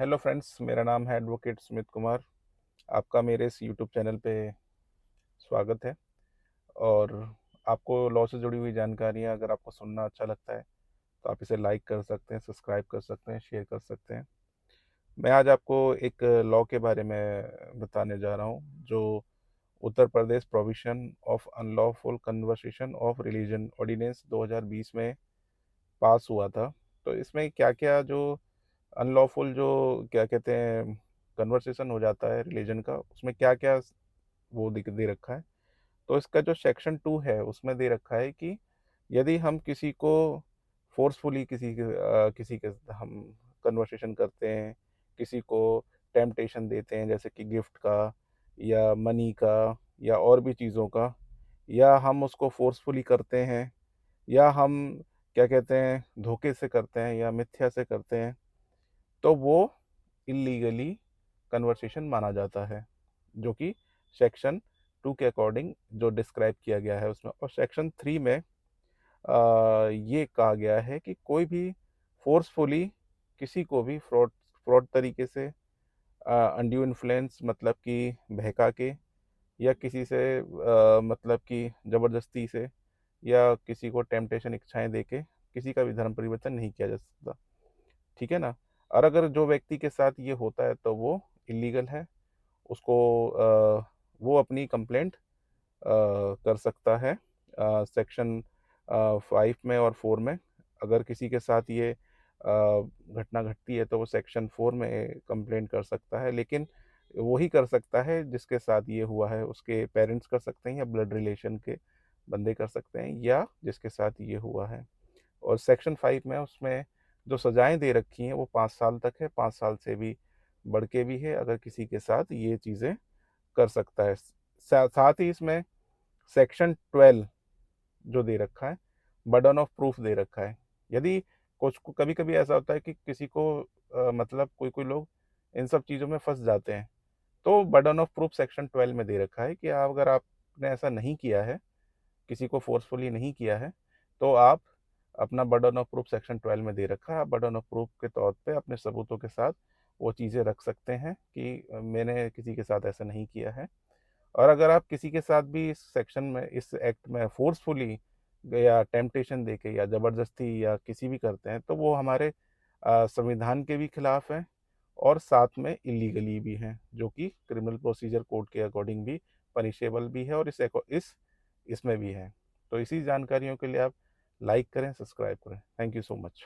Hello friends, मेरा नाम है एडवोकेट सुमित कुमार। आपका मेरे इस यूट्यूब चैनल पे स्वागत है। और आपको लॉ से जुड़ी हुई जानकारियाँ अगर आपको सुनना अच्छा लगता है तो आप इसे लाइक कर सकते हैं, सब्सक्राइब कर सकते हैं, शेयर कर सकते हैं। मैं आज आपको एक लॉ के बारे में बताने जा रहा हूँ जो Uttar Pradesh provision of unlawful conversation of religion ordinance 2020 में पास हुआ था। तो इसमें क्या क्या जो अनलॉफुल जो क्या कहते हैं कन्वर्सेशन हो जाता है रिलीजन का, उसमें क्या क्या वो दे रखा है। तो इसका जो सेक्शन 2 है उसमें दे रखा है कि यदि हम किसी को फोर्सफुली किसी के हम कन्वर्सेशन करते हैं, किसी को टेम्पटेशन देते हैं जैसे कि गिफ्ट का या मनी का या और भी चीज़ों का, या हम उसको फोर्सफुली करते हैं, या हम क्या कहते हैं धोखे से करते हैं या मिथ्या से करते हैं, तो वो इल्लीगली कन्वर्सेशन माना जाता है, जो कि सेक्शन 2 के अकॉर्डिंग जो डिस्क्राइब किया गया है उसमें। और सेक्शन 3 में ये कहा गया है कि कोई भी फोर्सफुली किसी को भी फ्रॉड फ्रॉड तरीके से, अनड्यू इन्फ्लुएंस मतलब कि बहका के, या किसी से मतलब कि ज़बरदस्ती से, या किसी को टेम्पटेशन इच्छाएं देके किसी का भी धर्म परिवर्तन नहीं किया जा सकता। ठीक है ना? और अगर जो व्यक्ति के साथ ये होता है तो वो इल्लीगल है। उसको वो अपनी कंप्लेंट कर सकता है सेक्शन 5 में और 4 में। अगर किसी के साथ ये घटना घटती है तो वो सेक्शन 4 में कंप्लेंट कर सकता है, लेकिन वही कर सकता है जिसके साथ ये हुआ है। उसके पेरेंट्स कर सकते हैं या ब्लड रिलेशन के बंदे कर सकते हैं या जिसके साथ ये हुआ है। और सेक्शन 5 में उसमें जो सजाएं दे रखी हैं वो 5 साल तक है, 5 साल से भी बढ़ के भी है अगर किसी के साथ ये चीज़ें कर सकता है। साथ ही इसमें सेक्शन 12 जो दे रखा है, बर्डन ऑफ प्रूफ दे रखा है। यदि कुछ कभी कभी ऐसा होता है कि किसी को मतलब कोई कोई लोग इन सब चीज़ों में फंस जाते हैं, तो बर्डन ऑफ प्रूफ सेक्शन 12 में दे रखा है कि अगर आपने ऐसा नहीं किया है, किसी को फोर्सफुली नहीं किया है, तो आप अपना बर्डन ऑफ प्रूफ सेक्शन 12 में दे रखा है। आप बर्डन ऑफ प्रूफ के तौर पे अपने सबूतों के साथ वो चीज़ें रख सकते हैं कि मैंने किसी के साथ ऐसा नहीं किया है। और अगर आप किसी के साथ भी इस सेक्शन में, इस एक्ट में फोर्सफुली या टेम्पटेशन देके या ज़बरदस्ती या किसी भी करते हैं, तो वो हमारे संविधान के भी खिलाफ है और साथ में इलीगली भी हैं, जो कि क्रिमिनल प्रोसीजर कोड के अकॉर्डिंग भी पनिशेबल भी है और इसमें भी है। तो इसी जानकारियों के लिए आप लाइक करें, सब्सक्राइब करें। Thank you so much.